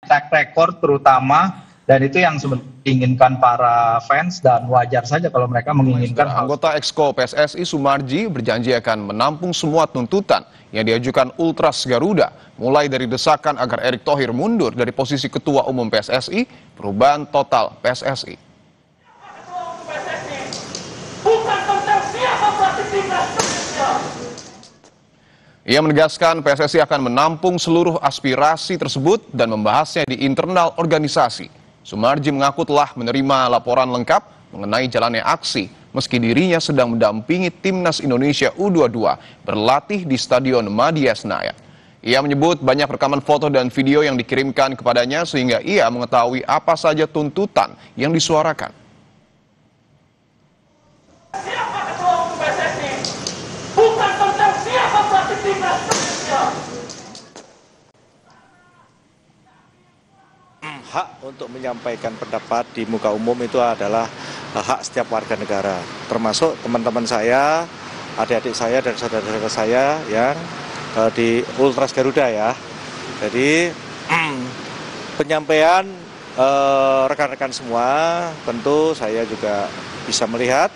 track record terutama, dan itu yang sebenarnya diinginkan para fans dan wajar saja kalau mereka menginginkan hal. Anggota Exco PSSI Sumarji berjanji akan menampung semua tuntutan yang diajukan Ultras Garuda, mulai dari desakan agar Erick Thohir mundur dari posisi Ketua Umum PSSI, perubahan total PSSI. Ia menegaskan PSSI akan menampung seluruh aspirasi tersebut dan membahasnya di internal organisasi. Sumarji mengaku telah menerima laporan lengkap mengenai jalannya aksi, meski dirinya sedang mendampingi Timnas Indonesia U22 berlatih di Stadion Madia Senayan. Ia menyebut banyak rekaman foto dan video yang dikirimkan kepadanya sehingga ia mengetahui apa saja tuntutan yang disuarakan. Siapa Ketua Umum PSSI? Bukan tentang siapa pelatih Timnas Indonesia. Hak untuk menyampaikan pendapat di muka umum itu adalah hak setiap warga negara, termasuk teman-teman saya, adik-adik saya dan saudara-saudara saya yang di Ultras Garuda ya. Jadi penyampaian rekan-rekan semua tentu saya juga bisa melihat,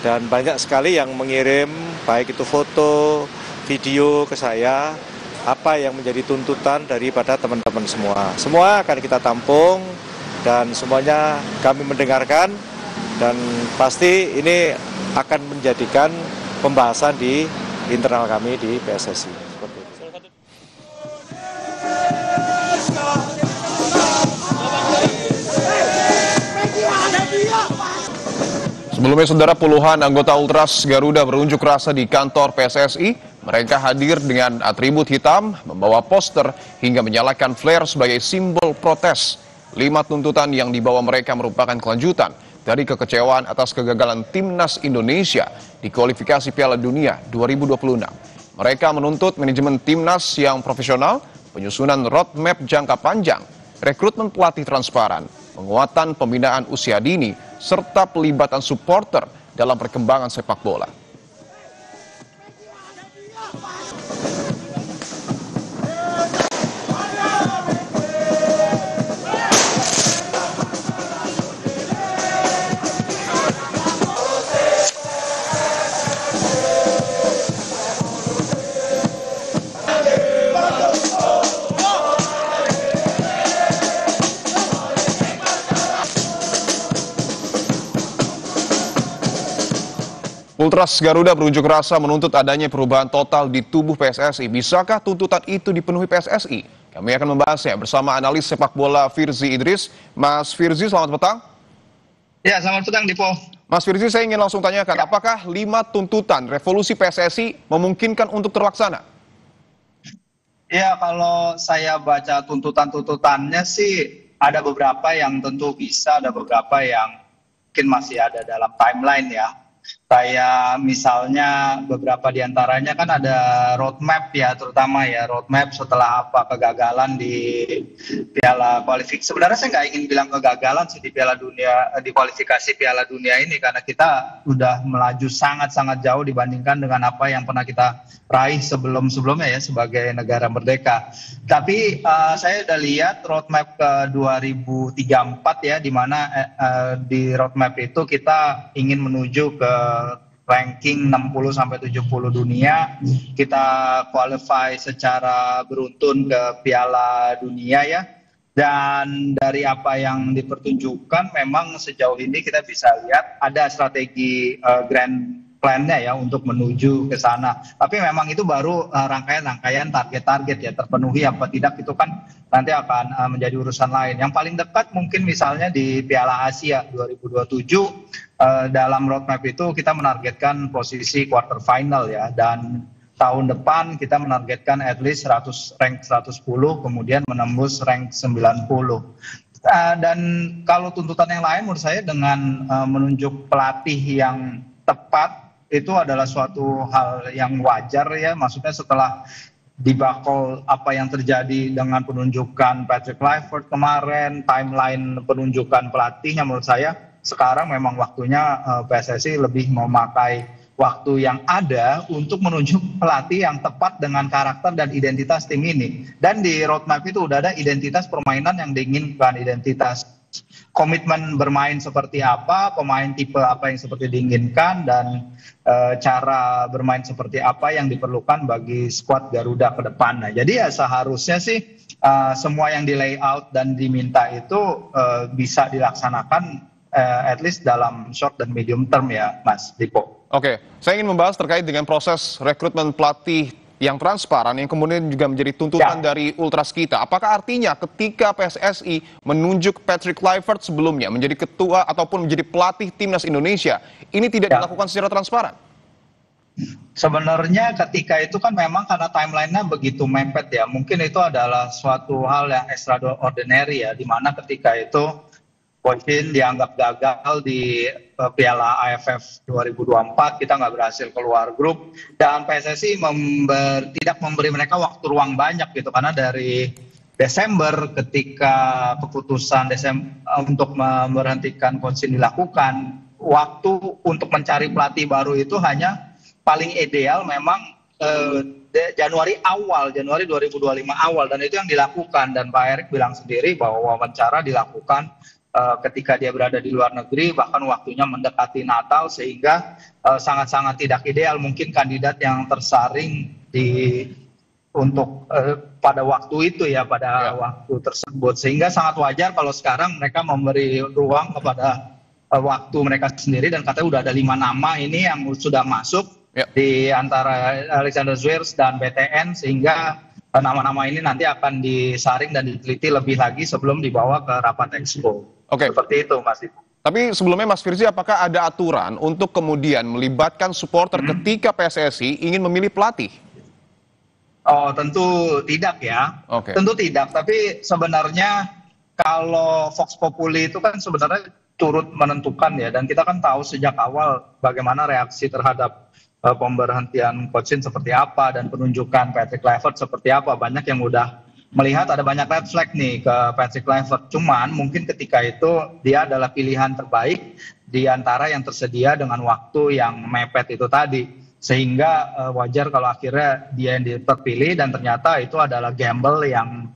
dan banyak sekali yang mengirim baik itu foto, video ke saya, apa yang menjadi tuntutan daripada teman-teman semua. Semua akan kita tampung dan semuanya kami mendengarkan, dan pasti ini akan menjadikan pembahasan di internal kami di PSSI. Seperti itu. Sebelumnya, saudara, puluhan anggota Ultras Garuda berunjuk rasa di kantor PSSI. Mereka hadir dengan atribut hitam, membawa poster, hingga menyalakan flare sebagai simbol protes. 5 tuntutan yang dibawa mereka merupakan kelanjutan dari kekecewaan atas kegagalan Timnas Indonesia di kualifikasi Piala Dunia 2026. Mereka menuntut manajemen Timnas yang profesional, penyusunan roadmap jangka panjang, rekrutmen pelatih transparan, penguatan pembinaan usia dini, serta pelibatan supporter dalam perkembangan sepak bola. Ultras Garuda berunjuk rasa menuntut adanya perubahan total di tubuh PSSI. Bisakah tuntutan itu dipenuhi PSSI? Kami akan membahasnya bersama analis sepak bola Firzi Idris. Mas Firzi, selamat petang. Ya, selamat petang, Dipo. Mas Firzi, saya ingin langsung tanyakan, apakah 5 tuntutan revolusi PSSI memungkinkan untuk terlaksana? Ya, kalau saya baca tuntutan-tuntutannya sih ada beberapa yang tentu bisa, ada beberapa yang mungkin masih ada dalam timeline ya. Kayak misalnya beberapa diantaranya kan ada roadmap ya, terutama ya roadmap setelah apa kegagalan di Piala kualifikasi. Sebenarnya saya nggak ingin bilang kegagalan sih di Piala Dunia, di kualifikasi Piala Dunia ini, karena kita udah melaju sangat-sangat jauh dibandingkan dengan apa yang pernah kita raih sebelum-sebelumnya ya sebagai negara merdeka. Tapi saya udah lihat roadmap ke 2034 ya, di mana di roadmap itu kita ingin menuju ke ranking 60-70 dunia. Kita qualify secara beruntun ke Piala Dunia ya. Dan dari apa yang dipertunjukkan memang sejauh ini kita bisa lihat ada strategi grand plan-nya ya untuk menuju ke sana. Tapi memang itu baru rangkaian-rangkaian target-target ya, terpenuhi apa tidak itu kan nanti akan menjadi urusan lain. Yang paling dekat mungkin misalnya di Piala Asia 2027, dalam roadmap itu kita menargetkan posisi quarter final ya, dan tahun depan kita menargetkan at least rank 110, kemudian menembus rank 90. Dan kalau tuntutan yang lain menurut saya dengan menunjuk pelatih yang tepat itu adalah suatu hal yang wajar ya, maksudnya setelah dibakol apa yang terjadi dengan penunjukan Patrick Kluivert kemarin, timeline penunjukan pelatihnya menurut saya sekarang memang waktunya PSSI lebih memakai waktu yang ada untuk menunjuk pelatih yang tepat dengan karakter dan identitas tim ini. Dan di roadmap itu udah ada identitas permainan yang diinginkan, identitas komitmen bermain seperti apa, pemain tipe apa yang seperti diinginkan, dan cara bermain seperti apa yang diperlukan bagi skuad Garuda ke depan. Nah, jadi ya seharusnya sih semua yang di layout dan diminta itu bisa dilaksanakan at least dalam short dan medium term ya, Mas Dipo. Oke, saya ingin membahas terkait dengan proses rekrutmen pelatih yang transparan yang kemudian juga menjadi tuntutan dari Ultras kita. Apakah artinya ketika PSSI menunjuk Patrick Kluivert sebelumnya menjadi ketua ataupun menjadi pelatih timnas Indonesia, ini tidak dilakukan secara transparan? Sebenarnya ketika itu kan memang karena timelinenya begitu mepet ya, mungkin itu adalah suatu hal yang extraordinary ya, di mana ketika itu Kocin dianggap gagal di Piala AFF 2024, kita nggak berhasil keluar grup, dan PSSI tidak memberi mereka waktu ruang banyak gitu, karena dari Desember ketika keputusan untuk memberhentikan Kocin dilakukan, waktu untuk mencari pelatih baru itu hanya paling ideal memang Januari 2025 awal, dan itu yang dilakukan. Dan Pak Erick bilang sendiri bahwa wawancara dilakukan ketika dia berada di luar negeri, bahkan waktunya mendekati Natal, sehingga sangat-sangat tidak ideal mungkin kandidat yang tersaring untuk pada waktu itu ya, pada waktu tersebut, sehingga sangat wajar kalau sekarang mereka memberi ruang kepada waktu mereka sendiri, dan katanya udah ada 5 nama ini yang sudah masuk di antara Alexander Zwiers dan BTN, sehingga nama-nama ini nanti akan disaring dan diteliti lebih lagi sebelum dibawa ke rapat expo. Oke. Seperti itu, Mas Ibu. Tapi sebelumnya Mas Firzi, apakah ada aturan untuk kemudian melibatkan supporter ketika PSSI ingin memilih pelatih? Oh, tentu tidak ya. Oke. Tentu tidak, tapi sebenarnya kalau Vox Populi itu kan sebenarnya turut menentukan ya, dan kita kan tahu sejak awal bagaimana reaksi terhadap pemberhentian Kocin seperti apa dan penunjukan Patrick Kluivert seperti apa. Banyak yang udah melihat ada banyak red flag nih ke Patrick Kluivert. Cuman mungkin ketika itu dia adalah pilihan terbaik di antara yang tersedia dengan waktu yang mepet itu tadi. Sehingga wajar kalau akhirnya dia yang terpilih, dan ternyata itu adalah gamble yang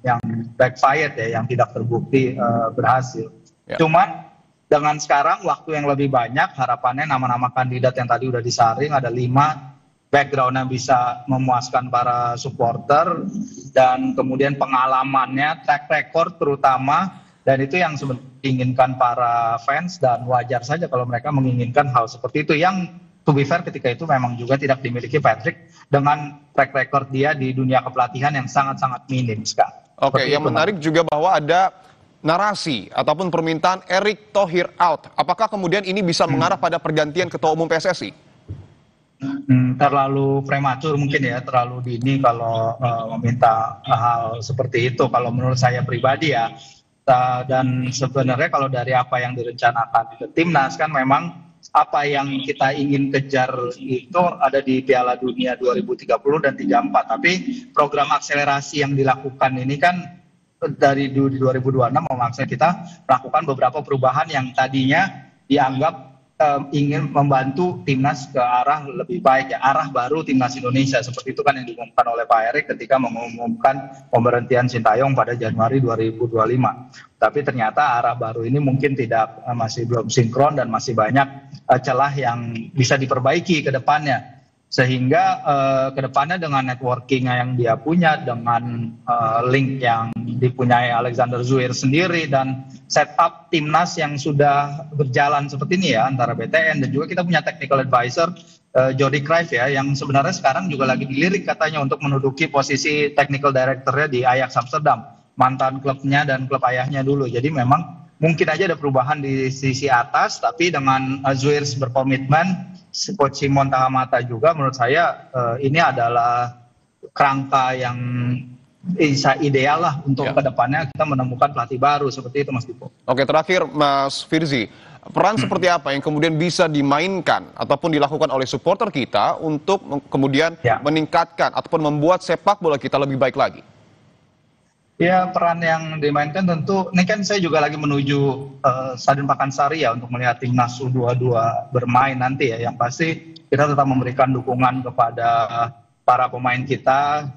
backfired ya, yang tidak terbukti berhasil. Cuman dengan sekarang waktu yang lebih banyak, harapannya nama-nama kandidat yang tadi udah disaring ada 5, background yang bisa memuaskan para supporter, dan kemudian pengalamannya, track record terutama, dan itu yang sebenarnya diinginkan para fans, dan wajar saja kalau mereka menginginkan hal seperti itu, yang to be fair ketika itu memang juga tidak dimiliki Patrick dengan track record dia di dunia kepelatihan yang sangat-sangat minim sekali. Oke, yang menarik juga bahwa ada narasi ataupun permintaan Erick Thohir out. Apakah kemudian ini bisa mengarah pada pergantian ketua umum PSSI? Terlalu prematur mungkin ya, terlalu dini kalau meminta hal seperti itu kalau menurut saya pribadi ya. Dan sebenarnya kalau dari apa yang direncanakan ke timnas, kan memang apa yang kita ingin kejar itu ada di Piala Dunia 2030 dan 34. Tapi program akselerasi yang dilakukan ini kan dari 2026 memaksa kita melakukan beberapa perubahan yang tadinya dianggap ingin membantu timnas ke arah lebih baik ya, arah baru timnas Indonesia. Seperti itu kan yang diumumkan oleh Pak Erick ketika mengumumkan pemberhentian Sintayong pada Januari 2025. Tapi ternyata arah baru ini mungkin masih belum sinkron, dan masih banyak celah yang bisa diperbaiki ke depannya. Sehingga ke depannya dengan networking yang dia punya, dengan link yang dipunyai Alexander Zwiers sendiri, dan setup timnas yang sudah berjalan seperti ini ya, antara BTN dan juga kita punya technical advisor Jordi Cruyff ya, yang sebenarnya sekarang juga lagi dilirik katanya untuk menduduki posisi technical director-nya di Ajax Amsterdam, mantan klubnya dan klub ayahnya dulu. Jadi memang mungkin aja ada perubahan di sisi atas, tapi dengan Zwiers berkomitmen, Coach Simon Tahamata juga, menurut saya ini adalah kerangka yang bisa ideal lah untuk kedepannya kita menemukan pelatih baru seperti itu, Mas Dipo. Oke, terakhir Mas Firzi, peran seperti apa yang kemudian bisa dimainkan ataupun dilakukan oleh supporter kita untuk kemudian meningkatkan ataupun membuat sepak bola kita lebih baik lagi? Ya, peran yang dimainkan tentu, ini kan saya juga lagi menuju Stadion Pakansari ya untuk melihat timnas U22 bermain nanti ya. Yang pasti kita tetap memberikan dukungan kepada para pemain kita,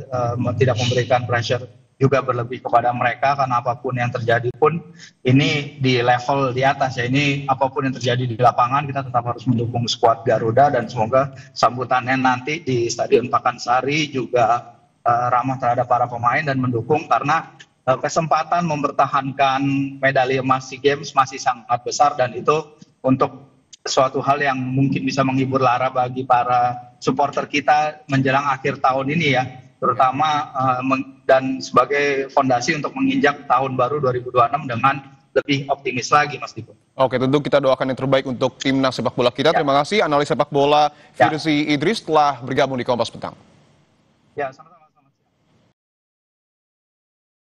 tidak memberikan pressure juga berlebih kepada mereka, karena apapun yang terjadi pun ini di level di atas ya, ini apapun yang terjadi di lapangan kita tetap harus mendukung skuad Garuda, dan semoga sambutannya nanti di Stadion Pakansari juga ramah terhadap para pemain dan mendukung, karena kesempatan mempertahankan medali emas SEA Games masih sangat besar, dan itu untuk suatu hal yang mungkin bisa menghibur lara bagi para supporter kita menjelang akhir tahun ini ya, terutama dan sebagai fondasi untuk menginjak tahun baru 2026 dengan lebih optimis lagi, Mas Diko. Oke, tentu kita doakan yang terbaik untuk timnas sepak bola kita. Terima kasih analis sepak bola Firzi Idris telah bergabung di Kompas Petang. Ya, sama-sama.